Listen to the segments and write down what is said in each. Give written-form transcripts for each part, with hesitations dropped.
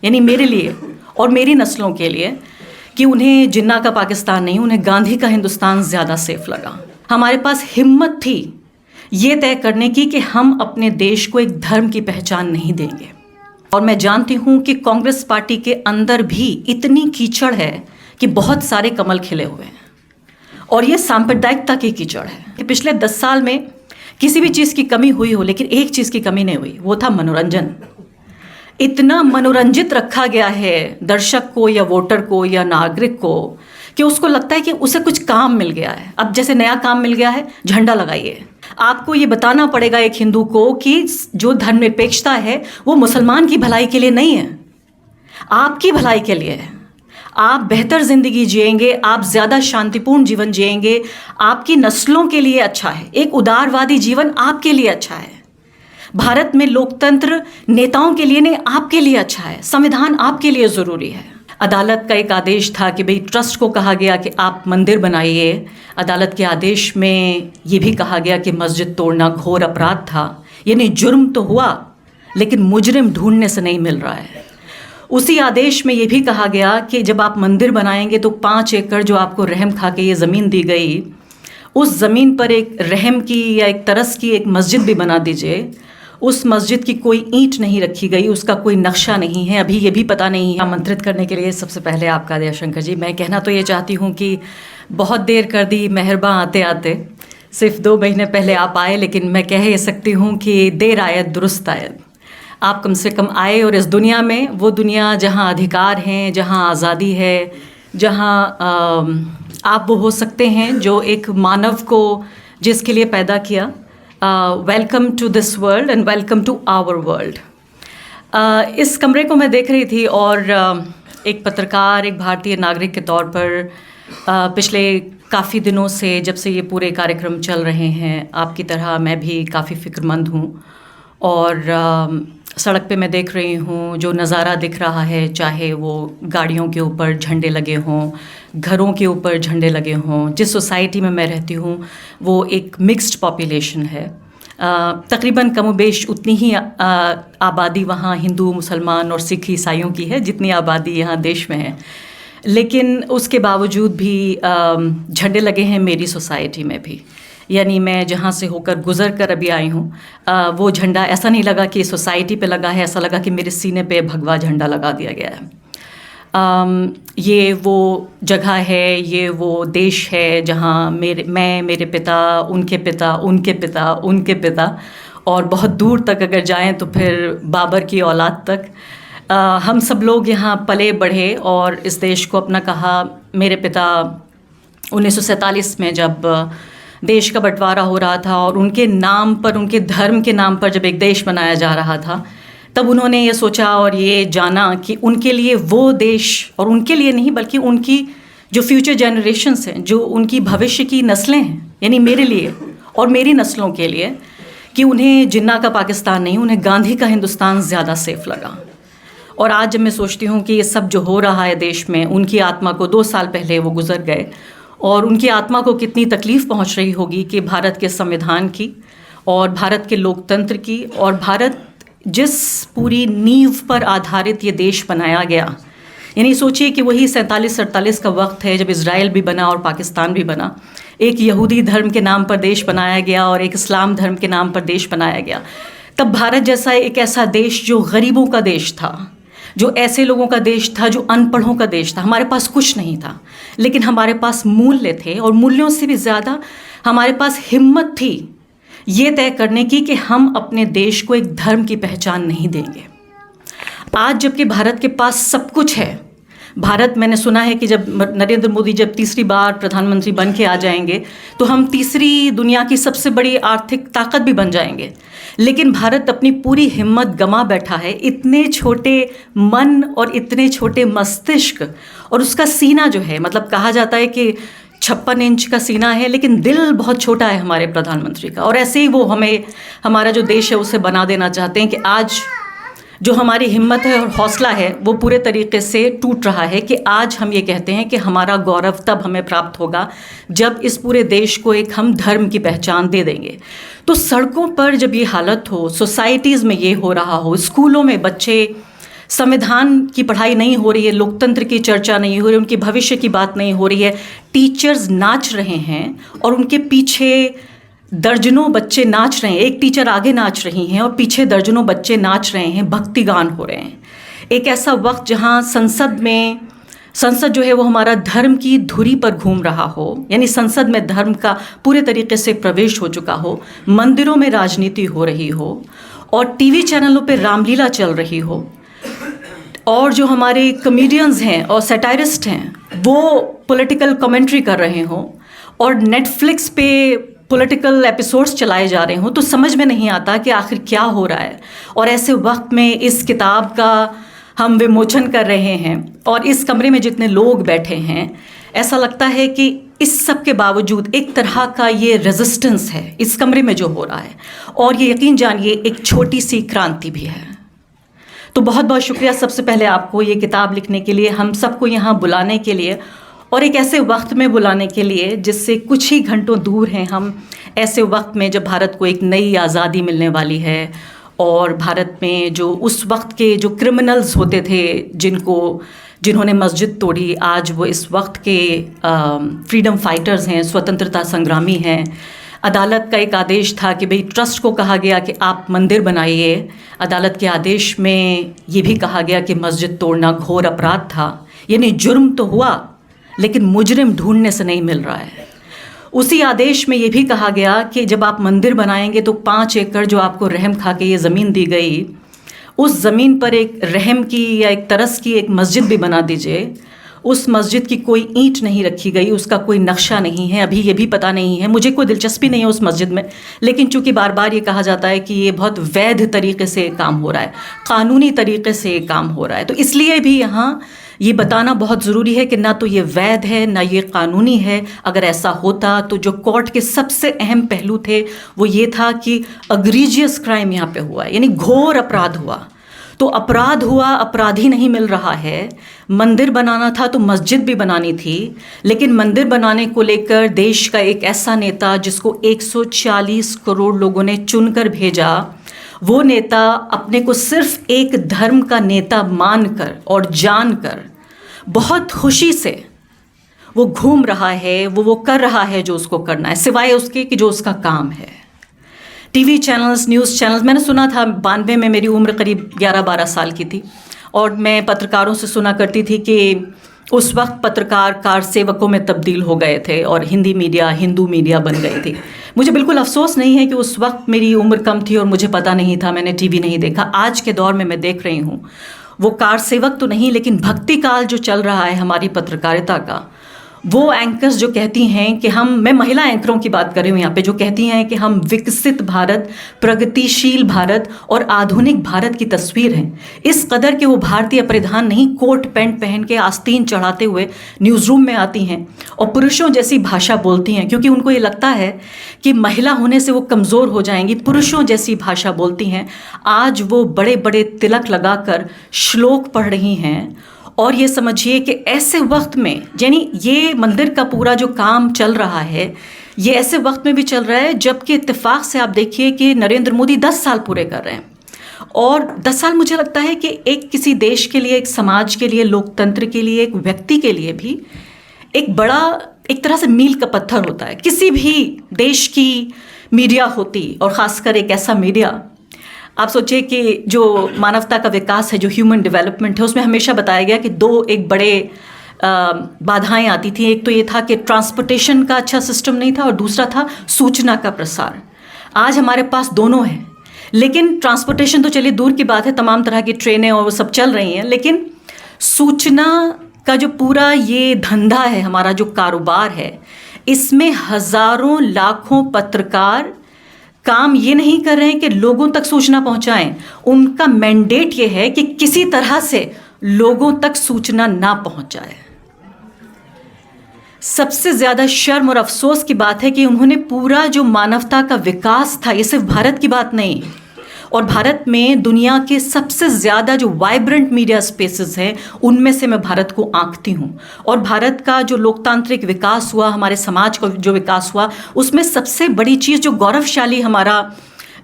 यानी मेरे लिए और मेरी नस्लों के लिए कि उन्हें जिन्ना का पाकिस्तान नहीं, उन्हें गांधी का हिंदुस्तान ज़्यादा सेफ लगा। हमारे पास हिम्मत थी ये तय करने की कि हम अपने देश को एक धर्म की पहचान नहीं देंगे। और मैं जानती हूँ कि कांग्रेस पार्टी के अंदर भी इतनी कीचड़ है कि बहुत सारे कमल खिले हुए हैं और ये सांप्रदायिकता की कीचड़ है कि पिछले 10 साल में किसी भी चीज़ की कमी हुई हो, लेकिन एक चीज़ की कमी नहीं हुई, वो था मनोरंजन। इतना मनोरंजित रखा गया है दर्शक को या वोटर को या नागरिक को कि उसको लगता है कि उसे कुछ काम मिल गया है। अब जैसे नया काम मिल गया है, झंडा लगाइए। आपको ये बताना पड़ेगा एक हिंदू को कि जो धर्मनिरपेक्षता है वो मुसलमान की भलाई के लिए नहीं है, आपकी भलाई के लिए है। आप बेहतर ज़िंदगी जिएंगे, आप ज़्यादा शांतिपूर्ण जीवन जिएंगे, आपकी नस्लों के लिए अच्छा है। एक उदारवादी जीवन आपके लिए अच्छा है। भारत में लोकतंत्र नेताओं के लिए नहीं, आपके लिए अच्छा है। संविधान आपके लिए ज़रूरी है। अदालत का एक आदेश था कि भाई ट्रस्ट को कहा गया कि आप मंदिर बनाइए। अदालत के आदेश में ये भी कहा गया कि मस्जिद तोड़ना घोर अपराध था। यानी जुर्म तो हुआ लेकिन मुजरिम ढूंढने से नहीं मिल रहा है। उसी आदेश में ये भी कहा गया कि जब आप मंदिर बनाएंगे तो 5 एकड़ जो आपको रहम खा के ये ज़मीन दी गई, उस ज़मीन पर एक रहम की या एक तरस की एक मस्जिद भी बना दीजिए। उस मस्जिद की कोई ईंट नहीं रखी गई, उसका कोई नक्शा नहीं है। अभी ये भी पता नहीं है। आमंत्रित करने के लिए सबसे पहले आपका दयाशंकर जी। मैं कहना तो ये चाहती हूँ कि बहुत देर कर दी मेहरबान आते आते, सिर्फ 2 महीने पहले आप आए, लेकिन मैं कह ये सकती हूँ कि देर आयत दुरुस्त आयत। आप कम से कम आए और इस दुनिया में, वो दुनिया जहाँ अधिकार हैं, जहाँ आज़ादी है, जहाँ आप वो हो सकते हैं जो एक मानव को जिसके लिए पैदा किया। Welcome to this world and welcome to our world. इस कमरे को मैं देख रही थी और एक पत्रकार, एक भारतीय नागरिक के तौर पर पिछले काफ़ी दिनों से, जब से ये पूरे कार्यक्रम चल रहे हैं, आपकी तरह मैं भी काफ़ी फ़िक्रमंद हूँ। और सड़क पे मैं देख रही हूँ जो नज़ारा दिख रहा है, चाहे वो गाड़ियों के ऊपर झंडे लगे हों, घरों के ऊपर झंडे लगे हों। जिस सोसाइटी में मैं रहती हूँ वो एक मिक्स्ड पॉपुलेशन है। तकरीबन कमोबेश उतनी ही आबादी वहाँ हिंदू, मुसलमान और सिख ईसाइयों की है जितनी आबादी यहाँ देश में है। लेकिन उसके बावजूद भी झंडे लगे हैं मेरी सोसाइटी में भी। यानी मैं जहाँ से होकर गुज़र कर अभी आई हूँ, वो झंडा ऐसा नहीं लगा कि सोसाइटी पे लगा है, ऐसा लगा कि मेरे सीने पे भगवा झंडा लगा दिया गया है। ये वो जगह है, ये वो देश है जहाँ मेरे पिता, उनके पिता, उनके पिता, उनके पिता और बहुत दूर तक अगर जाएं तो फिर बाबर की औलाद तक हम सब लोग यहाँ पले बढ़े और इस देश को अपना कहा। मेरे पिता 1947 में जब देश का बंटवारा हो रहा था और उनके नाम पर, उनके धर्म के नाम पर जब एक देश बनाया जा रहा था, तब उन्होंने ये सोचा और ये जाना कि उनके लिए वो देश, और उनके लिए नहीं बल्कि उनकी जो फ्यूचर जनरेशन्स हैं, जो उनकी भविष्य की नस्लें हैं, यानी मेरे लिए और मेरी नस्लों के लिए, कि उन्हें जिन्ना का पाकिस्तान नहीं, उन्हें गांधी का हिंदुस्तान ज़्यादा सेफ लगा। और आज जब मैं सोचती हूँ कि ये सब जो हो रहा है देश में, उनकी आत्मा को 2 साल पहले वो गुजर गए और उनकी आत्मा को कितनी तकलीफ़ पहुंच रही होगी कि भारत के संविधान की और भारत के लोकतंत्र की और भारत जिस पूरी नींव पर आधारित ये देश बनाया गया। यानी सोचिए कि वही 47-48 का वक्त है जब इज़राइल भी बना और पाकिस्तान भी बना। एक यहूदी धर्म के नाम पर देश बनाया गया और एक इस्लाम धर्म के नाम पर देश बनाया गया। तब भारत जैसा एक ऐसा देश जो गरीबों का देश था, जो ऐसे लोगों का देश था, जो अनपढ़ों का देश था। हमारे पास कुछ नहीं था, लेकिन हमारे पास मूल्य थे और मूल्यों से भी ज़्यादा हमारे पास हिम्मत थी ये तय करने की कि हम अपने देश को एक धर्म की पहचान नहीं देंगे। आज जबकि भारत के पास सब कुछ है, भारत, मैंने सुना है कि जब नरेंद्र मोदी जब तीसरी बार प्रधानमंत्री बन के आ जाएंगे तो हम तीसरी दुनिया की सबसे बड़ी आर्थिक ताकत भी बन जाएंगे, लेकिन भारत अपनी पूरी हिम्मत गंवा बैठा है। इतने छोटे मन और इतने छोटे मस्तिष्क और उसका सीना जो है, मतलब कहा जाता है कि 56 इंच का सीना है, लेकिन दिल बहुत छोटा है हमारे प्रधानमंत्री का। और ऐसे ही वो हमें, हमारा जो देश है उसे बना देना चाहते हैं कि आज जो हमारी हिम्मत है और हौसला है वो पूरे तरीके से टूट रहा है कि आज हम ये कहते हैं कि हमारा गौरव तब हमें प्राप्त होगा जब इस पूरे देश को एक हम धर्म की पहचान दे देंगे। तो सड़कों पर जब ये हालत हो, सोसाइटीज़ में ये हो रहा हो, स्कूलों में बच्चे संविधान की पढ़ाई नहीं हो रही है, लोकतंत्र की चर्चा नहीं हो रही, उनके भविष्य की बात नहीं हो रही है। टीचर्स नाच रहे हैं और उनके पीछे दर्जनों बच्चे नाच रहे हैं। एक टीचर आगे नाच रही हैं और पीछे दर्जनों बच्चे नाच रहे हैं, भक्ति गान हो रहे हैं। एक ऐसा वक्त जहां संसद जो है वो हमारा धर्म की धुरी पर घूम रहा हो, यानी संसद में धर्म का पूरे तरीके से प्रवेश हो चुका हो, मंदिरों में राजनीति हो रही हो और टीवी चैनलों पे रामलीला चल रही हो, और जो हमारे कॉमेडियंस हैं और सैटारिस्ट हैं वो पॉलिटिकल कमेंट्री कर रहे हों और नेटफ्लिक्स पे पॉलिटिकल एपिसोड्स चलाए जा रहे हों, तो समझ में नहीं आता कि आखिर क्या हो रहा है। और ऐसे वक्त में इस किताब का हम विमोचन कर रहे हैं और इस कमरे में जितने लोग बैठे हैं, ऐसा लगता है कि इस सब के बावजूद एक तरह का ये रेजिस्टेंस है इस कमरे में जो हो रहा है, और ये यकीन जानिए एक छोटी सी क्रांति भी है। तो बहुत बहुत शुक्रिया सबसे पहले आपको ये किताब लिखने के लिए, हम सबको यहाँ बुलाने के लिए और एक ऐसे वक्त में बुलाने के लिए जिससे कुछ ही घंटों दूर हैं हम, ऐसे वक्त में जब भारत को एक नई आज़ादी मिलने वाली है और भारत में जो उस वक्त के जो क्रिमिनल्स होते थे जिन्होंने मस्जिद तोड़ी, आज वो इस वक्त के फ्रीडम फाइटर्स हैं, स्वतंत्रता संग्रामी हैं। अदालत का एक आदेश था कि भाई ट्रस्ट को कहा गया कि आप मंदिर बनाइए। अदालत के आदेश में ये भी कहा गया कि मस्जिद तोड़ना घोर अपराध था, यानी जुर्म तो हुआ लेकिन मुजरिम ढूंढने से नहीं मिल रहा है। उसी आदेश में ये भी कहा गया कि जब आप मंदिर बनाएंगे तो 5 एकड़ जो आपको रहम खा के ये ज़मीन दी गई, उस ज़मीन पर एक रहम की या एक तरस की एक मस्जिद भी बना दीजिए। उस मस्जिद की कोई ईंट नहीं रखी गई, उसका कोई नक्शा नहीं है, अभी ये भी पता नहीं है, मुझे कोई दिलचस्पी नहीं है उस मस्जिद में, लेकिन चूंकि बार बार ये कहा जाता है कि ये बहुत वैध तरीके से काम हो रहा है, कानूनी तरीके से काम हो रहा है, तो इसलिए भी यहाँ ये बताना बहुत ज़रूरी है कि ना तो ये वैध है ना ये कानूनी है। अगर ऐसा होता तो जो कोर्ट के सबसे अहम पहलू थे वो ये था कि अग्रीजियस क्राइम यहाँ पे हुआ है, यानी घोर अपराध हुआ। तो अपराध हुआ, अपराधी नहीं मिल रहा है। मंदिर बनाना था तो मस्जिद भी बनानी थी, लेकिन मंदिर बनाने को लेकर देश का एक ऐसा नेता जिसको 140 करोड़ लोगों ने चुनकर भेजा, वो नेता अपने को सिर्फ एक धर्म का नेता मानकर और जानकर बहुत खुशी से वो घूम रहा है, वो कर रहा है जो उसको करना है, सिवाय उसके कि जो उसका काम है। टीवी चैनल्स, न्यूज़ चैनल्स, मैंने सुना था 92 में मेरी उम्र करीब 11-12 साल की थी और मैं पत्रकारों से सुना करती थी कि उस वक्त पत्रकार कार सेवकों में तब्दील हो गए थे और हिंदी मीडिया हिंदू मीडिया बन गई थी। मुझे बिल्कुल अफसोस नहीं है कि उस वक्त मेरी उम्र कम थी और मुझे पता नहीं था, मैंने टीवी नहीं देखा। आज के दौर में मैं देख रही हूँ वो कार सेवक तो नहीं, लेकिन भक्ति काल जो चल रहा है हमारी पत्रकारिता का, वो एंकर्स जो कहती हैं कि मैं महिला एंकरों की बात कर रही हूँ यहाँ पे, जो कहती हैं कि हम विकसित भारत, प्रगतिशील भारत और आधुनिक भारत की तस्वीर हैं। इस कदर के वो भारतीय परिधान नहीं, कोट पैंट पहन के आस्तीन चढ़ाते हुए न्यूज़ रूम में आती हैं और पुरुषों जैसी भाषा बोलती हैं, क्योंकि उनको ये लगता है कि महिला होने से वो कमज़ोर हो जाएंगी, पुरुषों जैसी भाषा बोलती हैं। आज वो बड़े बड़े तिलक लगाकर श्लोक पढ़ रही हैं। और ये समझिए कि ऐसे वक्त में, यानी ये मंदिर का पूरा जो काम चल रहा है ये ऐसे वक्त में भी चल रहा है जबकि इत्तेफाक से आप देखिए कि नरेंद्र मोदी 10 साल पूरे कर रहे हैं। और 10 साल मुझे लगता है कि एक किसी देश के लिए, एक समाज के लिए, लोकतंत्र के लिए, एक व्यक्ति के लिए भी एक बड़ा, एक तरह से मील का पत्थर होता है। किसी भी देश की मीडिया होती और ख़ासकर एक ऐसा मीडिया, आप सोचिए कि जो मानवता का विकास है, जो ह्यूमन डेवलपमेंट है, उसमें हमेशा बताया गया कि 2 एक बड़े बाधाएं आती थी। एक तो ये था कि ट्रांसपोर्टेशन का अच्छा सिस्टम नहीं था और दूसरा था सूचना का प्रसार। आज हमारे पास दोनों है, लेकिन ट्रांसपोर्टेशन तो चलिए दूर की बात है, तमाम तरह की ट्रेनें और वो सब चल रही हैं, लेकिन सूचना का जो पूरा ये धंधा है, हमारा जो कारोबार है, इसमें हज़ारों लाखों पत्रकार काम ये नहीं कर रहे हैं कि लोगों तक सूचना पहुंचाएं। उनका मैंडेट ये है कि किसी तरह से लोगों तक सूचना ना पहुंच जाए। सबसे ज़्यादा शर्म और अफसोस की बात है कि उन्होंने पूरा जो मानवता का विकास था, ये सिर्फ भारत की बात नहीं, और भारत में दुनिया के सबसे ज़्यादा जो वाइब्रेंट मीडिया स्पेसेस हैं उनमें से मैं भारत को आंकती हूँ। और भारत का जो लोकतांत्रिक विकास हुआ, हमारे समाज का जो विकास हुआ, उसमें सबसे बड़ी चीज़ जो गौरवशाली हमारा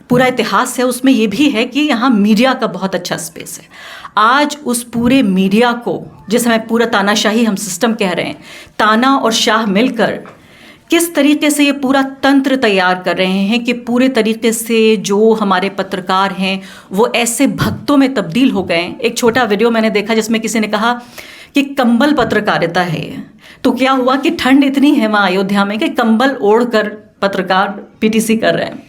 पूरा इतिहास है, उसमें ये भी है कि यहाँ मीडिया का बहुत अच्छा स्पेस है। आज उस पूरे मीडिया को, जिसे हमें पूरा तानाशाही हम सिस्टम कह रहे हैं, ताना और शाह मिलकर किस तरीके से ये पूरा तंत्र तैयार कर रहे हैं कि पूरे तरीके से जो हमारे पत्रकार हैं वो ऐसे भक्तों में तब्दील हो गए। एक छोटा वीडियो मैंने देखा जिसमें किसी ने कहा कि कंबल पत्रकारिता है। तो क्या हुआ कि ठंड इतनी है वहाँ अयोध्या में कि कंबल ओढ़ कर पत्रकार पीटीसी कर रहे हैं।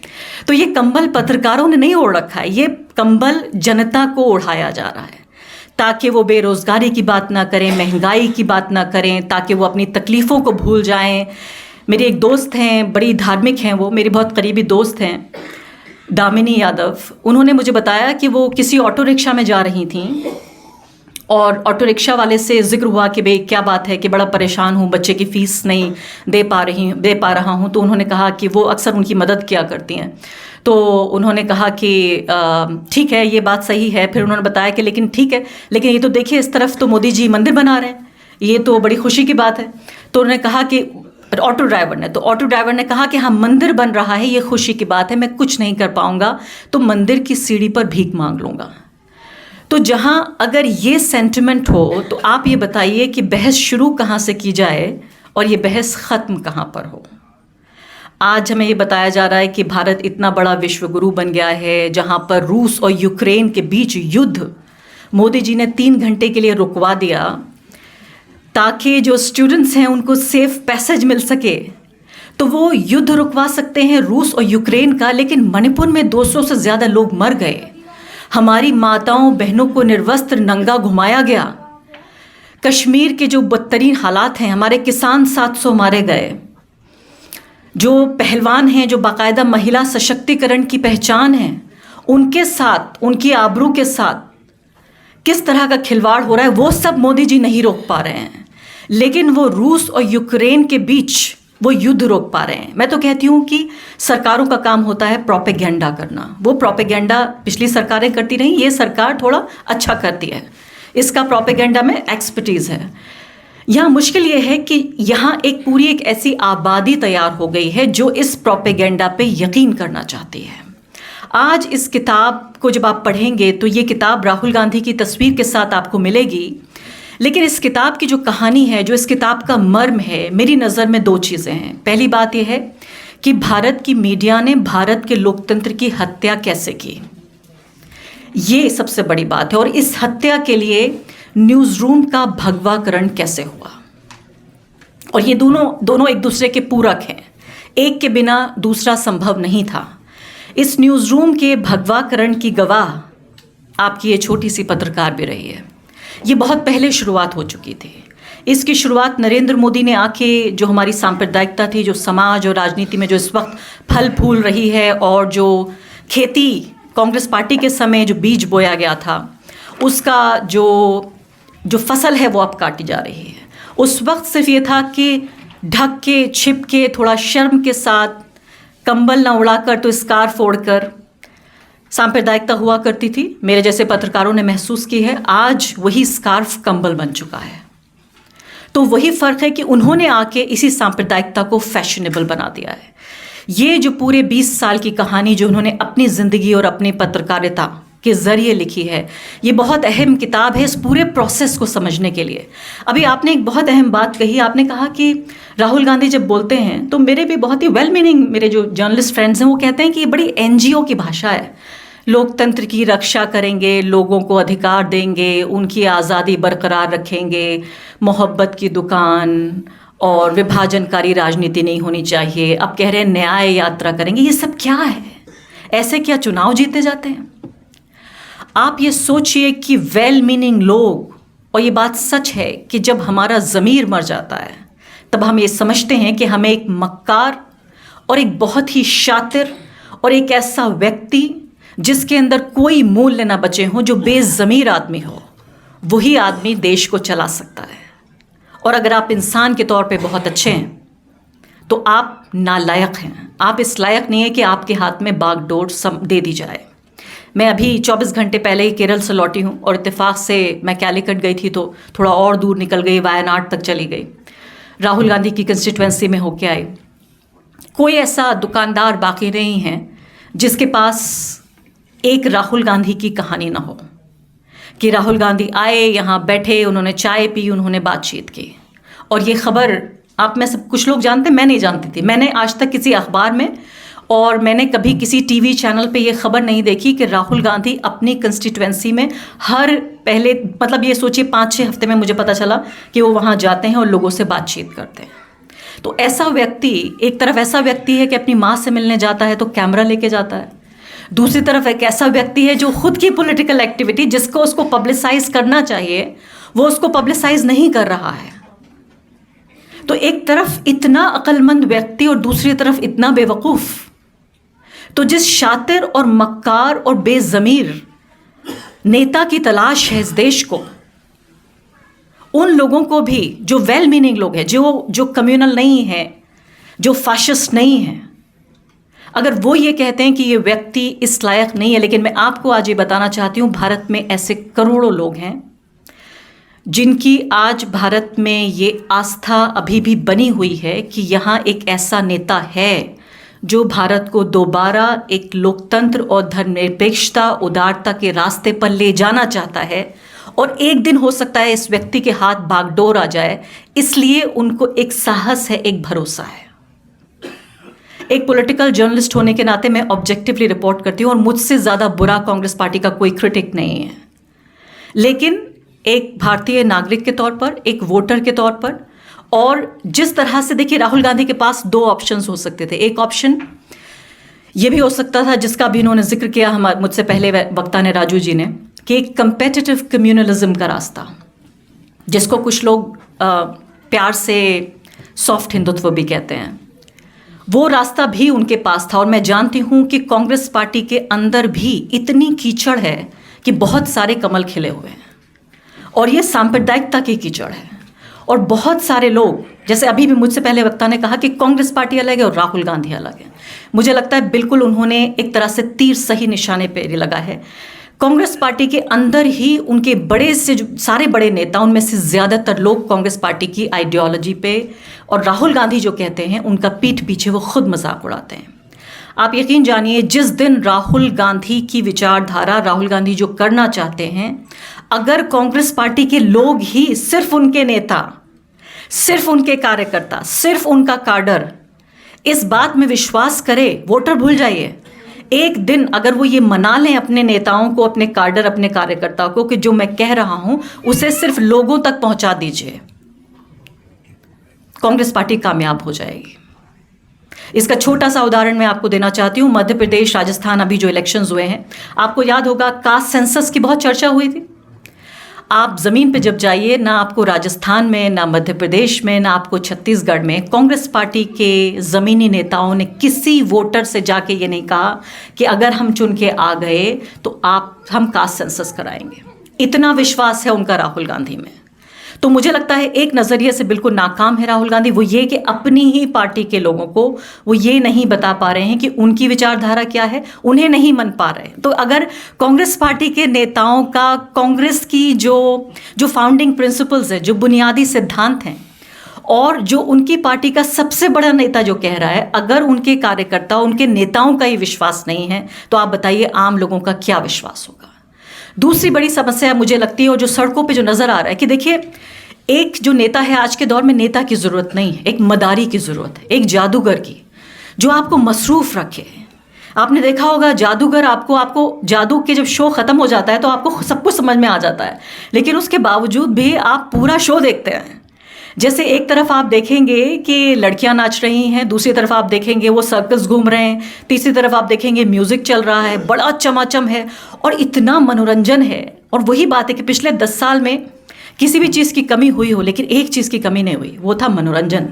तो ये कंबल पत्रकारों ने नहीं ओढ़ रखा है, ये कंबल जनता को ओढ़ाया जा रहा है ताकि वो बेरोजगारी की बात ना करें, महंगाई की बात ना करें, ताकि वो अपनी तकलीफ़ों को भूल जाएं। मेरे एक दोस्त हैं, बड़ी धार्मिक हैं, वो मेरी बहुत करीबी दोस्त हैं, दामिनी यादव। उन्होंने मुझे बताया कि वो किसी ऑटो रिक्शा में जा रही थीं और ऑटो रिक्शा वाले से जिक्र हुआ कि भाई क्या बात है कि बड़ा परेशान हूँ, बच्चे की फ़ीस नहीं दे पा रहा हूँ। तो उन्होंने कहा कि वो अक्सर उनकी मदद किया करती हैं। तो उन्होंने कहा कि ठीक है, ये बात सही है। फिर उन्होंने बताया कि लेकिन ठीक है, लेकिन ये तो देखिए इस तरफ तो मोदी जी मंदिर बना रहे हैं, ये तो बड़ी खुशी की बात है। तो उन्होंने कहा कि ऑटो ड्राइवर ने कहा कि हाँ, मंदिर बन रहा है, ये खुशी की बात है, मैं कुछ नहीं कर पाऊंगा तो मंदिर की सीढ़ी पर भीख मांग लूँगा। तो जहाँ अगर ये सेंटिमेंट हो तो आप ये बताइए कि बहस शुरू कहाँ से की जाए और ये बहस ख़त्म कहाँ पर हो। आज हमें ये बताया जा रहा है कि भारत इतना बड़ा विश्व गुरु बन गया है, जहाँ पर रूस और यूक्रेन के बीच युद्ध मोदी जी ने 3 घंटे के लिए रुकवा दिया ताकि जो स्टूडेंट्स हैं उनको सेफ पैसेज मिल सके। तो वो युद्ध रुकवा सकते हैं रूस और यूक्रेन का, लेकिन मणिपुर में 200 से ज़्यादा लोग मर गए, हमारी माताओं बहनों को निर्वस्त्र नंगा घुमाया गया। कश्मीर के जो बदतरीन हालात हैं, हमारे किसान 700 मारे गए, जो पहलवान हैं, जो बाकायदा महिला सशक्तिकरण की पहचान है, उनके साथ, उनकी आबरू के साथ किस तरह का खिलवाड़ हो रहा है, वो सब मोदी जी नहीं रोक पा रहे हैं। लेकिन वो रूस और यूक्रेन के बीच वो युद्ध रोक पा रहे हैं। मैं तो कहती हूँ कि सरकारों का काम होता है प्रोपेगेंडा करना। वो प्रोपेगेंडा पिछली सरकारें करती रहीं, ये सरकार थोड़ा अच्छा करती है, इसका प्रोपेगेंडा में एक्सपर्टीज़ है। यहाँ मुश्किल ये है कि यहाँ एक ऐसी आबादी तैयार हो गई है जो इस प्रोपेगेंडा पे यकीन करना चाहती है। आज इस किताब को जब आप पढ़ेंगे तो ये किताब राहुल गांधी की तस्वीर के साथ आपको मिलेगी, लेकिन इस किताब की जो कहानी है, जो इस किताब का मर्म है, मेरी नज़र में 2 चीज़ें हैं। पहली बात यह है कि भारत की मीडिया ने भारत के लोकतंत्र की हत्या कैसे की, ये सबसे बड़ी बात है। और इस हत्या के लिए न्यूज़ रूम का भगवाकरण कैसे हुआ, और ये दोनों एक दूसरे के पूरक हैं, एक के बिना दूसरा संभव नहीं था। इस न्यूज़ रूम के भगवाकरण की गवाह आपकी ये छोटी सी पत्रकार भी रही है। ये बहुत पहले शुरुआत हो चुकी थी। इसकी शुरुआत नरेंद्र मोदी ने आके, जो हमारी सांप्रदायिकता थी, जो समाज और राजनीति में जो इस वक्त फल फूल रही है, और जो खेती कांग्रेस पार्टी के समय जो बीज बोया गया था, उसका जो फसल है वो अब काटी जा रही है। उस वक्त सिर्फ ये था कि ढक के, छिप के, थोड़ा शर्म के साथ, कंबल ना उड़ाकर तो स्कार्फ ओढ़कर सांप्रदायिकता हुआ करती थी। मेरे जैसे पत्रकारों ने महसूस की है, आज वही स्कार्फ कंबल बन चुका है। तो वही फ़र्क है कि उन्होंने आके इसी सांप्रदायिकता को फैशनेबल बना दिया है। ये जो पूरे 20 साल की कहानी जो उन्होंने अपनी ज़िंदगी और अपनी पत्रकारिता के ज़रिए लिखी है, ये बहुत अहम किताब है इस पूरे प्रोसेस को समझने के लिए। अभी आपने एक बहुत अहम बात कही, आपने कहा कि राहुल गांधी जब बोलते हैं तो मेरे भी बहुत ही वेल मीनिंग मेरे जो जर्नलिस्ट फ्रेंड्स हैं वो कहते हैं कि ये बड़ी एनजीओ की भाषा है, लोकतंत्र की रक्षा करेंगे, लोगों को अधिकार देंगे, उनकी आज़ादी बरकरार रखेंगे, मोहब्बत की दुकान और विभाजनकारी राजनीति नहीं होनी चाहिए। अब कह रहे हैं न्याय यात्रा करेंगे। ये सब क्या है? ऐसे क्या चुनाव जीते जाते हैं? आप ये सोचिए कि वेल मीनिंग लोग, और ये बात सच है कि जब हमारा ज़मीर मर जाता है तब हम ये समझते हैं कि हमें एक मक्कार और एक बहुत ही शातिर और एक ऐसा व्यक्ति जिसके अंदर कोई मूल्य ना बचे हों, जो बेज़मीर आदमी हो, वही आदमी देश को चला सकता है। और अगर आप इंसान के तौर पे बहुत अच्छे हैं तो आप नालायक हैं। आप इस लायक नहीं है कि आपके हाथ में बागडोर दे दी जाए। मैं अभी 24 घंटे पहले ही केरल से लौटी हूँ और इत्तेफाक से मैं कैलीकट गई थी तो थोड़ा और दूर निकल गई, वायनाड तक चली गई, राहुल गांधी की कंस्टिट्यूएंसी में होके आई। कोई ऐसा दुकानदार बाकी नहीं है जिसके पास एक राहुल गांधी की कहानी ना हो, कि राहुल गांधी आए, यहाँ बैठे, उन्होंने चाय पी, उन्होंने बातचीत की। और ये खबर आप में सब कुछ लोग जानते, मैं नहीं जानती थी। मैंने आज तक किसी अखबार में और मैंने कभी किसी टीवी चैनल पे ये खबर नहीं देखी कि राहुल गांधी अपनी कंस्टिट्यूएंसी में हर पहले, मतलब ये सोचिए 5-6 हफ्ते में मुझे पता चला कि वो वहाँ जाते हैं और लोगों से बातचीत करते हैं। तो ऐसा व्यक्ति, एक तरफ ऐसा व्यक्ति है कि अपनी माँ से मिलने जाता है तो कैमरा लेके जाता है, दूसरी तरफ एक ऐसा व्यक्ति है जो खुद की पॉलिटिकल एक्टिविटी जिसको उसको पब्लिसाइज करना चाहिए वो उसको पब्लिसाइज नहीं कर रहा है। तो एक तरफ इतना अक्लमंद व्यक्ति और दूसरी तरफ इतना बेवकूफ़। तो जिस शातिर और मक्कार और बेज़मीर नेता की तलाश है इस देश को, उन लोगों को भी जो वेल मीनिंग लोग हैं, जो कम्युनल नहीं है, जो फाशिस्ट नहीं है, अगर वो ये कहते हैं कि ये व्यक्ति इस लायक नहीं है। लेकिन मैं आपको आज ये बताना चाहती हूँ, भारत में ऐसे करोड़ों लोग हैं जिनकी आज भारत में ये आस्था अभी भी बनी हुई है कि यहाँ एक ऐसा नेता है जो भारत को दोबारा एक लोकतंत्र और धर्मनिरपेक्षता, उदारता के रास्ते पर ले जाना चाहता है। और एक दिन हो सकता है इस व्यक्ति के हाथ बागडोर आ जाए, इसलिए उनको एक साहस है, एक भरोसा है। एक पॉलिटिकल जर्नलिस्ट होने के नाते मैं ऑब्जेक्टिवली रिपोर्ट करती हूँ और मुझसे ज़्यादा बुरा कांग्रेस पार्टी का कोई क्रिटिक नहीं है। लेकिन एक भारतीय नागरिक के तौर पर, एक वोटर के तौर पर, और जिस तरह से देखिए राहुल गांधी के पास 2 ऑप्शंस हो सकते थे। एक ऑप्शन ये भी हो सकता था जिसका भी इन्होंने जिक्र किया मुझसे पहले वक्ता ने, राजू जी ने, कि एक कंपेटिटिव कम्युनलिज्म का रास्ता, जिसको कुछ लोग प्यार से सॉफ्ट हिंदुत्व भी कहते हैं, वो रास्ता भी उनके पास था। और मैं जानती हूँ कि कांग्रेस पार्टी के अंदर भी इतनी कीचड़ है कि बहुत सारे कमल खिले हुए हैं और ये सांप्रदायिकता की कीचड़ है। और बहुत सारे लोग, जैसे अभी भी मुझसे पहले वक्ता ने कहा कि कांग्रेस पार्टी अलग है और राहुल गांधी अलग है, मुझे लगता है बिल्कुल उन्होंने एक तरह से तीर सही निशाने पे लगा है। कांग्रेस पार्टी के अंदर ही उनके बड़े से जो सारे बड़े नेता, उनमें से ज़्यादातर लोग कांग्रेस पार्टी की आइडियोलॉजी पे और राहुल गांधी जो कहते हैं उनका पीठ पीछे वो खुद मजाक उड़ाते हैं। आप यकीन जानिए, जिस दिन राहुल गांधी की विचारधारा, राहुल गांधी जो करना चाहते हैं, अगर कांग्रेस पार्टी के लोग ही, सिर्फ उनके नेता, सिर्फ उनके कार्यकर्ता, सिर्फ उनका काडर इस बात में विश्वास करे, वोटर भूल जाइए, एक दिन अगर वो ये मना लें अपने नेताओं को, अपने काडर, अपने कार्यकर्ताओं को कि जो मैं कह रहा हूं उसे सिर्फ लोगों तक पहुंचा दीजिए, कांग्रेस पार्टी कामयाब हो जाएगी। इसका छोटा सा उदाहरण मैं आपको देना चाहती हूँ। मध्य प्रदेश, राजस्थान, अभी जो इलेक्शंस हुए हैं, आपको याद होगा कास्ट सेंसस की बहुत चर्चा हुई थी। आप ज़मीन पे जब जाइए, ना आपको राजस्थान में, ना मध्य प्रदेश में, ना आपको छत्तीसगढ़ में कांग्रेस पार्टी के ज़मीनी नेताओं ने किसी वोटर से जाके ये नहीं कहा कि अगर हम चुन के आ गए तो हम कास्ट सेंसस कराएंगे। इतना विश्वास है उनका राहुल गांधी में। तो मुझे लगता है एक नज़रिए से बिल्कुल नाकाम है राहुल गांधी। वो ये कि अपनी ही पार्टी के लोगों को वो ये नहीं बता पा रहे हैं कि उनकी विचारधारा क्या है, उन्हें नहीं मन पा रहे हैं। तो अगर कांग्रेस पार्टी के नेताओं का, कांग्रेस की जो फाउंडिंग प्रिंसिपल्स है, जो बुनियादी सिद्धांत हैं, और जो उनकी पार्टी का सबसे बड़ा नेता जो कह रहा है, अगर उनके कार्यकर्ता, उनके नेताओं का ये विश्वास नहीं है, तो आप बताइए आम लोगों का क्या विश्वास होगा। दूसरी बड़ी समस्या मुझे लगती है, और जो सड़कों पे जो नज़र आ रहा है, कि देखिए एक जो नेता है, आज के दौर में नेता की ज़रूरत नहीं है, एक मदारी की ज़रूरत है, एक जादूगर की, जो आपको मसरूफ़ रखे। आपने देखा होगा जादूगर, आपको जादू के जब शो ख़त्म हो जाता है तो आपको सब कुछ समझ में आ जाता है, लेकिन उसके बावजूद भी आप पूरा शो देखते हैं। जैसे एक तरफ आप देखेंगे कि लड़कियां नाच रही हैं, दूसरी तरफ आप देखेंगे वो सर्कस घूम रहे हैं, तीसरी तरफ आप देखेंगे म्यूज़िक चल रहा है, बड़ा चमाचम है और इतना मनोरंजन है। और वही बात है कि पिछले 10 साल में किसी भी चीज़ की कमी हुई हो, लेकिन एक चीज़ की कमी नहीं हुई, वो था मनोरंजन।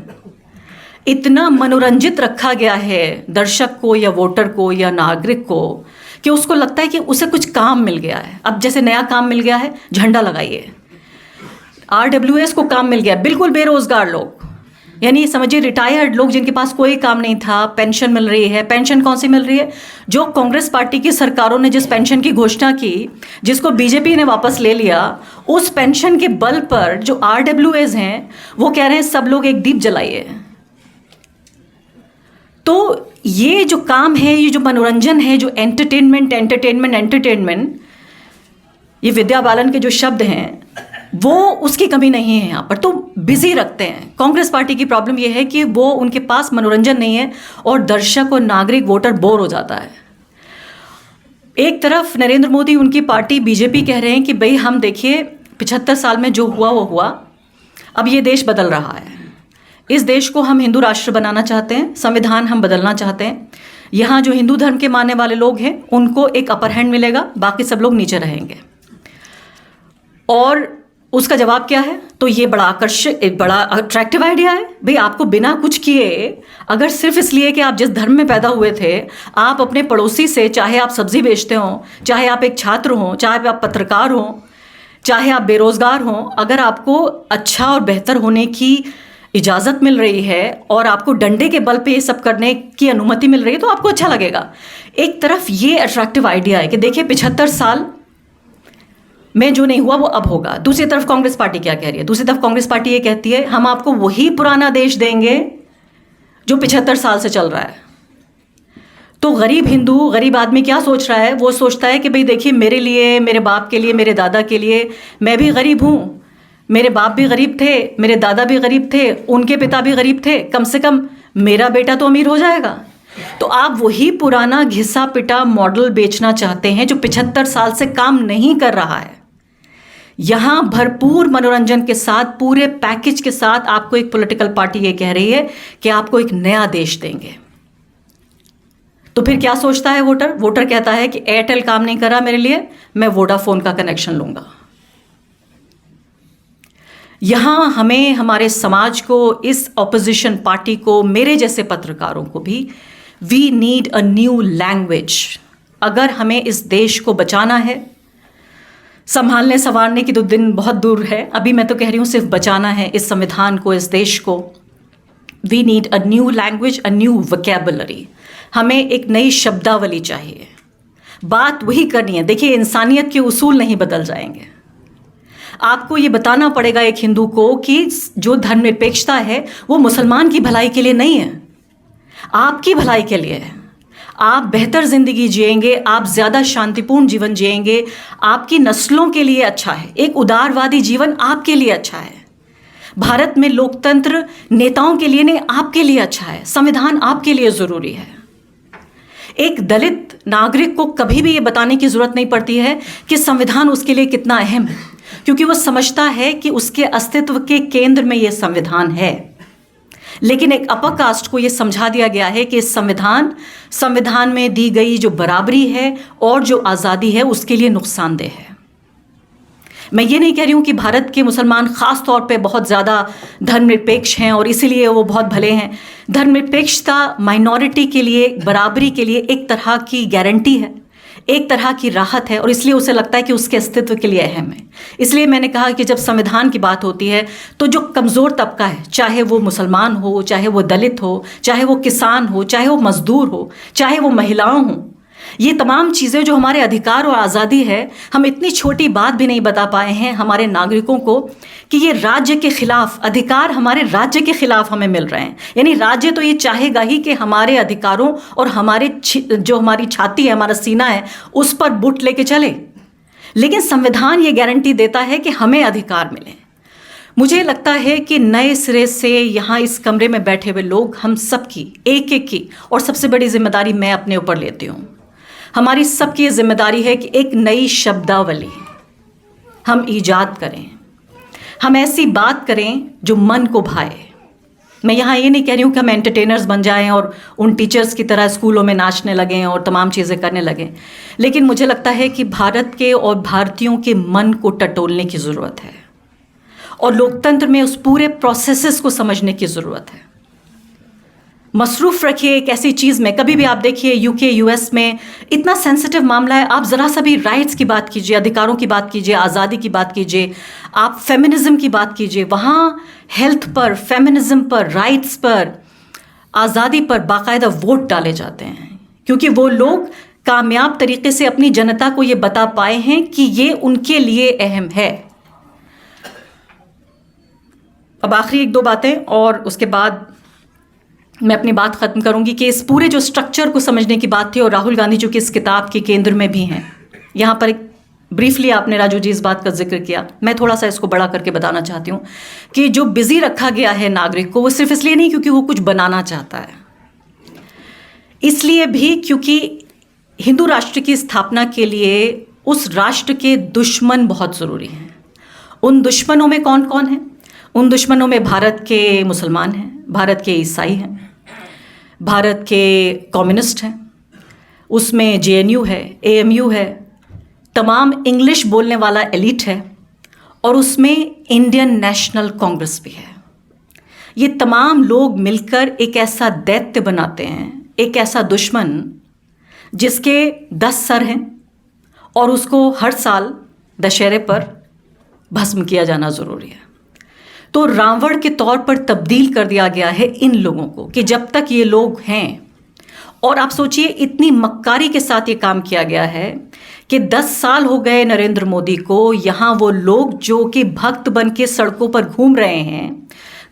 इतना मनोरंजित रखा गया है दर्शक को या वोटर को या नागरिक को कि उसको लगता है कि उसे कुछ काम मिल गया है। अब जैसे नया काम मिल गया है, झंडा लगाइए। RWS को काम मिल गया, बिल्कुल बेरोजगार लोग, यानी समझिए रिटायर्ड लोग जिनके पास कोई काम नहीं था, पेंशन मिल रही है। पेंशन कौन सी मिल रही है? जो कांग्रेस पार्टी की सरकारों ने जिस पेंशन की घोषणा की, जिसको बीजेपी ने वापस ले लिया, उस पेंशन के बल पर जो RWS हैं वो कह रहे हैं सब लोग एक दीप जलाइए। तो ये जो काम है, ये जो मनोरंजन है, जो एंटरटेनमेंट, ये विद्या बालन के जो शब्द हैं वो उसकी कमी नहीं है यहाँ पर, तो बिजी रखते हैं। कांग्रेस पार्टी की प्रॉब्लम ये है कि वो उनके पास मनोरंजन नहीं है और दर्शक और नागरिक वोटर बोर हो जाता है। एक तरफ नरेंद्र मोदी, उनकी पार्टी बीजेपी कह रहे हैं कि भाई हम देखिए 75 साल में जो हुआ वो हुआ, अब ये देश बदल रहा है, इस देश को हम हिंदू राष्ट्र बनाना चाहते हैं, संविधान हम बदलना चाहते हैं, यहाँ जो हिंदू धर्म के मानने वाले लोग हैं उनको एक अपर हैंड मिलेगा, बाकी सब लोग नीचे रहेंगे। और उसका जवाब क्या है? तो ये बड़ा एक बड़ा अट्रैक्टिव आइडिया है। भाई आपको बिना कुछ किए, अगर सिर्फ इसलिए कि आप जिस धर्म में पैदा हुए थे, आप अपने पड़ोसी से, चाहे आप सब्जी बेचते हों, चाहे आप एक छात्र हों, चाहे आप पत्रकार हों, चाहे आप बेरोजगार हों, अगर आपको अच्छा और बेहतर होने की इजाज़त मिल रही है और आपको डंडे के बल पे ये सब करने की अनुमति मिल रही है तो आपको अच्छा लगेगा। एक तरफ ये अट्रैक्टिव आइडिया है कि देखिए 75 साल में जो नहीं हुआ वो अब होगा। दूसरी तरफ कांग्रेस पार्टी क्या कह रही है? दूसरी तरफ कांग्रेस पार्टी ये कहती है हम आपको वही पुराना देश देंगे जो 75 साल से चल रहा है। तो गरीब हिंदू, गरीब आदमी क्या सोच रहा है? वो सोचता है कि भाई देखिए मेरे लिए, मेरे बाप के लिए, मेरे दादा के लिए, मैं भी गरीब हूँ, मेरे बाप भी गरीब थे, मेरे दादा भी गरीब थे, उनके पिता भी गरीब थे, कम से कम मेरा बेटा तो अमीर हो जाएगा। तो आप वही पुराना घिसा पिटा मॉडल बेचना चाहते हैं जो 75 साल से काम नहीं कर रहा है। यहां भरपूर मनोरंजन के साथ, पूरे पैकेज के साथ आपको एक पॉलिटिकल पार्टी ये कह रही है कि आपको एक नया देश देंगे। तो फिर क्या सोचता है वोटर? वोटर कहता है कि एयरटेल काम नहीं कर रहा मेरे लिए, मैं वोडाफोन का कनेक्शन लूंगा। यहां हमें, हमारे समाज को, इस ऑपोजिशन पार्टी को, मेरे जैसे पत्रकारों को भी, we need a new language. अगर हमें इस देश को बचाना है, संभालने संवारने की तो दिन बहुत दूर है, अभी मैं तो कह रही हूं सिर्फ बचाना है इस संविधान को, इस देश को। We need a new language, a new vocabulary. हमें एक नई शब्दावली चाहिए। बात वही करनी है। देखिए इंसानियत के उसूल नहीं बदल जाएंगे। आपको ये बताना पड़ेगा एक हिंदू को कि जो धर्मनिरपेक्षता है वो मुसलमान की भलाई के लिए नहीं है, आपकी भलाई के लिए है। आप बेहतर जिंदगी जिएंगे, आप ज़्यादा शांतिपूर्ण जीवन जिएंगे, आपकी नस्लों के लिए अच्छा है। एक उदारवादी जीवन आपके लिए अच्छा है। भारत में लोकतंत्र नेताओं के लिए नहीं, आपके लिए अच्छा है। संविधान आपके लिए ज़रूरी है। एक दलित नागरिक को कभी भी ये बताने की ज़रूरत नहीं पड़ती है कि संविधान उसके लिए कितना अहम है, क्योंकि वो समझता है कि उसके अस्तित्व के केंद्र में ये संविधान है। लेकिन एक अपर कास्ट को ये समझा दिया गया है कि इस संविधान में दी गई जो बराबरी है और जो आज़ादी है उसके लिए नुकसानदेह है। मैं ये नहीं कह रही हूँ कि भारत के मुसलमान ख़ास तौर पे बहुत ज़्यादा धर्मनिरपेक्ष हैं और इसीलिए वो बहुत भले हैं। धर्मनिरपेक्षता माइनॉरिटी के लिए, बराबरी के लिए एक तरह की गारंटी है, एक तरह की राहत है, और इसलिए उसे लगता है कि उसके अस्तित्व के लिए अहम है। इसलिए मैंने कहा कि जब संविधान की बात होती है तो जो कमज़ोर तबका है, चाहे वो मुसलमान हो, चाहे वो दलित हो, चाहे वो किसान हो, चाहे वो मजदूर हो, चाहे वो महिलाओं हों, ये तमाम चीज़ें जो हमारे अधिकार और आज़ादी है, हम इतनी छोटी बात भी नहीं बता पाए हैं हमारे नागरिकों को कि ये राज्य के खिलाफ अधिकार, हमारे राज्य के खिलाफ हमें मिल रहे हैं। यानी राज्य तो ये चाहेगा ही कि हमारे अधिकारों और हमारे जो हमारी छाती है, हमारा सीना है, उस पर बुट लेके चले। लेकिन संविधान ये गारंटी देता है कि हमें अधिकार मिले। मुझे लगता है कि नए सिरे से यहाँ इस कमरे में बैठे हुए लोग, हम सब की, एक एक की, और सबसे बड़ी जिम्मेदारी मैं अपने ऊपर लेती हूँ। हमारी सबकी जिम्मेदारी है कि एक नई शब्दावली हम ईजाद करें, हम ऐसी बात करें जो मन को भाए। मैं यहाँ ये नहीं कह रही हूँ कि हम एंटरटेनर्स बन जाएं और उन टीचर्स की तरह स्कूलों में नाचने लगें और तमाम चीज़ें करने लगें, लेकिन मुझे लगता है कि भारत के और भारतीयों के मन को टटोलने की ज़रूरत है और लोकतंत्र में उस पूरे प्रोसेसेस को समझने की ज़रूरत है। मसरूफ़ रखिए एक ऐसी चीज़ में। कभी भी आप देखिए यूके, यूएस में इतना सेंसिटिव मामला है, आप ज़रा सा भी राइट्स की बात कीजिए, अधिकारों की बात कीजिए, आज़ादी की बात कीजिए, आप फेमिनिज़म की बात कीजिए, वहाँ हेल्थ पर, फेमिनिज़म पर, राइट्स पर, आज़ादी पर बाकायदा वोट डाले जाते हैं, क्योंकि वो लोग कामयाब तरीके से अपनी जनता को ये बता पाए हैं कि ये उनके लिए अहम है। अब आखिरी एक दो बातें और उसके बाद मैं अपनी बात ख़त्म करूंगी कि इस पूरे जो स्ट्रक्चर को समझने की बात थी, और राहुल गांधी जो कि इस किताब के केंद्र में भी हैं। यहाँ पर एक ब्रीफली आपने राजू जी इस बात का जिक्र किया, मैं थोड़ा सा इसको बड़ा करके बताना चाहती हूँ कि जो बिजी रखा गया है नागरिक को, वो सिर्फ इसलिए नहीं क्योंकि वो कुछ बनाना चाहता है, इसलिए भी क्योंकि हिंदू राष्ट्र की स्थापना के लिए उस राष्ट्र के दुश्मन बहुत ज़रूरी हैं। उन दुश्मनों में कौन कौन है? उन दुश्मनों में भारत के मुसलमान हैं, भारत के ईसाई हैं, भारत के कम्युनिस्ट हैं, उसमें JNU है, AMU है, तमाम इंग्लिश बोलने वाला एलिट है, और उसमें इंडियन नेशनल कांग्रेस भी है। ये तमाम लोग मिलकर एक ऐसा दैत्य बनाते हैं, एक ऐसा दुश्मन जिसके 10 सर हैं, और उसको हर साल दशहरे पर भस्म किया जाना ज़रूरी है। तो रावण के तौर पर तब्दील कर दिया गया है इन लोगों को कि जब तक ये लोग हैं, और आप सोचिए इतनी मक्कारी के साथ ये काम किया गया है कि 10 साल हो गए नरेंद्र मोदी को, यहाँ वो लोग जो कि भक्त बन के सड़कों पर घूम रहे हैं,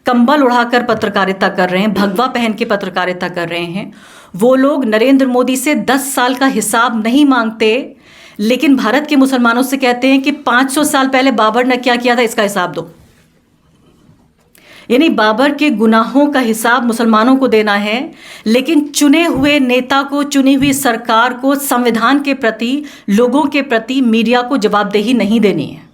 कंबल उड़ाकर पत्रकारिता कर रहे हैं, भगवा पहन के पत्रकारिता कर रहे हैं, वो लोग नरेंद्र मोदी से 10 साल का हिसाब नहीं मांगते, लेकिन भारत के मुसलमानों से कहते हैं कि 500 साल पहले बाबर ने क्या किया था, इसका हिसाब दो। यानी बाबर के गुनाहों का हिसाब मुसलमानों को देना है, लेकिन चुने हुए नेता को, चुनी हुई सरकार को, संविधान के प्रति, लोगों के प्रति, मीडिया को जवाबदेही नहीं देनी है।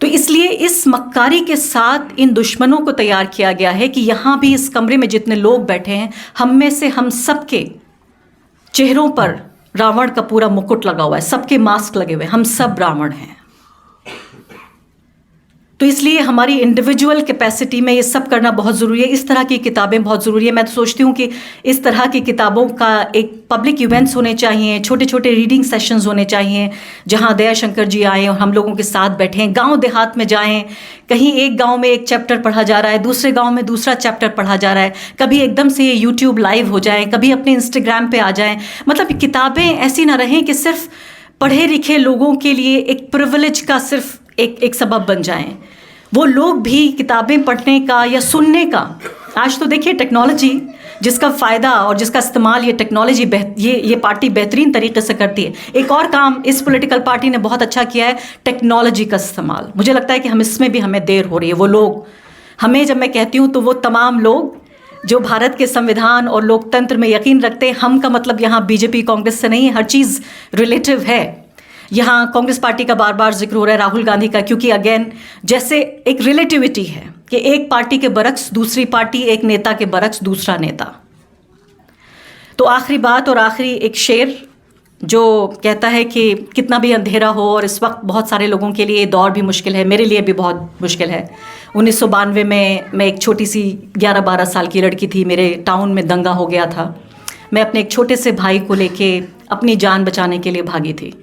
तो इसलिए इस मक्कारी के साथ इन दुश्मनों को तैयार किया गया है कि यहाँ भी इस कमरे में जितने लोग बैठे हैं, हम में से हम सबके चेहरों पर रावण का पूरा मुकुट लगा हुआ है, सबके मास्क लगे हुए, हम सब रावण हैं। तो इसलिए हमारी इंडिविजुअल कैपेसिटी में ये सब करना बहुत ज़रूरी है। इस तरह की किताबें बहुत ज़रूरी है। मैं तो सोचती हूँ कि इस तरह की किताबों का एक पब्लिक इवेंट्स होने चाहिए, छोटे छोटे रीडिंग सेशंस होने चाहिए, जहाँ दयाशंकर जी आएँ और हम लोगों के साथ बैठें, गांव देहात में जाएं, कहीं एक गांव में एक चैप्टर पढ़ा जा रहा है, दूसरे गांव में दूसरा चैप्टर पढ़ा जा रहा है, कभी एकदम से ये यूट्यूब लाइव हो जाए, कभी अपने इंस्टाग्राम पे आ जाएं। मतलब किताबें ऐसी ना रहें कि सिर्फ पढ़े लिखे लोगों के लिए एक प्रिविलेज का सिर्फ एक सबब बन जाएं। वो लोग भी किताबें पढ़ने का या सुनने का, आज तो देखिए टेक्नोलॉजी जिसका फ़ायदा और जिसका इस्तेमाल ये टेक्नोलॉजी ये पार्टी बेहतरीन तरीके से करती है। एक और काम इस पॉलिटिकल पार्टी ने बहुत अच्छा किया है, टेक्नोलॉजी का इस्तेमाल। मुझे लगता है कि हम इसमें भी हमें देर हो रही है। वो लोग हमें, जब मैं कहती हूँ तो वो तमाम लोग जो भारत के संविधान और लोकतंत्र में यकीन रखते हैं, हम का मतलब यहाँ BJP कांग्रेस से नहीं है, हर चीज़ रिलेटिव है। यहाँ कांग्रेस पार्टी का बार बार जिक्र हो रहा है, राहुल गांधी का, क्योंकि अगेन जैसे एक रिलेटिविटी है कि एक पार्टी के बरक्स दूसरी पार्टी, एक नेता के बरक्स दूसरा नेता। तो आखिरी बात और आखिरी एक शेर जो कहता है कि कितना भी अंधेरा हो, और इस वक्त बहुत सारे लोगों के लिए दौर भी मुश्किल है, मेरे लिए भी बहुत मुश्किल है। 1992 में मैं एक छोटी सी 11-12 साल की लड़की थी, मेरे टाउन में दंगा हो गया था। मैं अपने एक छोटे से भाई को लेके अपनी जान बचाने के लिए भागी थी,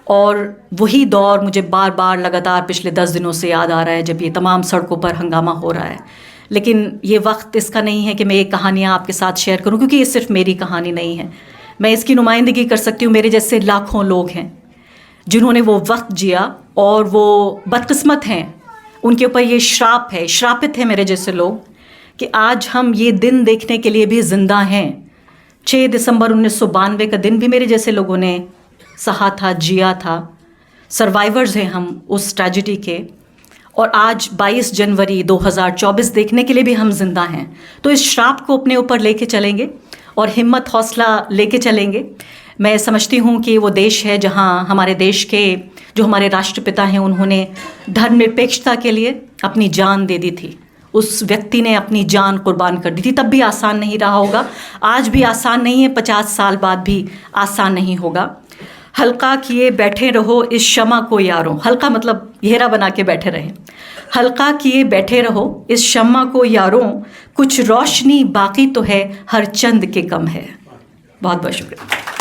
और वही दौर मुझे बार बार लगातार पिछले 10 दिनों से याद आ रहा है, जब ये तमाम सड़कों पर हंगामा हो रहा है। लेकिन ये वक्त इसका नहीं है कि मैं ये कहानियाँ आपके साथ शेयर करूँ, क्योंकि ये सिर्फ मेरी कहानी नहीं है। मैं इसकी नुमाइंदगी कर सकती हूँ, मेरे जैसे लाखों लोग हैं जिन्होंने वो वक्त जिया और वो बदकिस्मत हैं, उनके ऊपर ये श्राप है, श्रापित है मेरे जैसे लोग कि आज हम ये दिन देखने के लिए भी ज़िंदा हैं। 6 दिसंबर 1992 का दिन भी मेरे जैसे लोगों ने सहा था, जिया था। सर्वाइवर्स हैं हम उस ट्रेजिडी के, और आज 22 जनवरी 2024 देखने के लिए भी हम जिंदा हैं। तो इस श्राप को अपने ऊपर लेके चलेंगे और हिम्मत हौसला लेके चलेंगे। मैं समझती हूँ कि वो देश है जहाँ हमारे देश के जो हमारे राष्ट्रपिता हैं, उन्होंने धर्मनिरपेक्षता के लिए अपनी जान दे दी थी। उस व्यक्ति ने अपनी जान कुर्बान कर दी थी। तब भी आसान नहीं रहा होगा, आज भी आसान नहीं है, 50 साल बाद भी आसान नहीं होगा। हल्का किए बैठे रहो इस शमा को यारों, हल्का मतलब घेरा बना के बैठे रहें। हल्का किए बैठे रहो इस शमा को यारों, कुछ रोशनी बाकी तो है, हर चंद के कम है। बहुत बहुत शुक्रिया।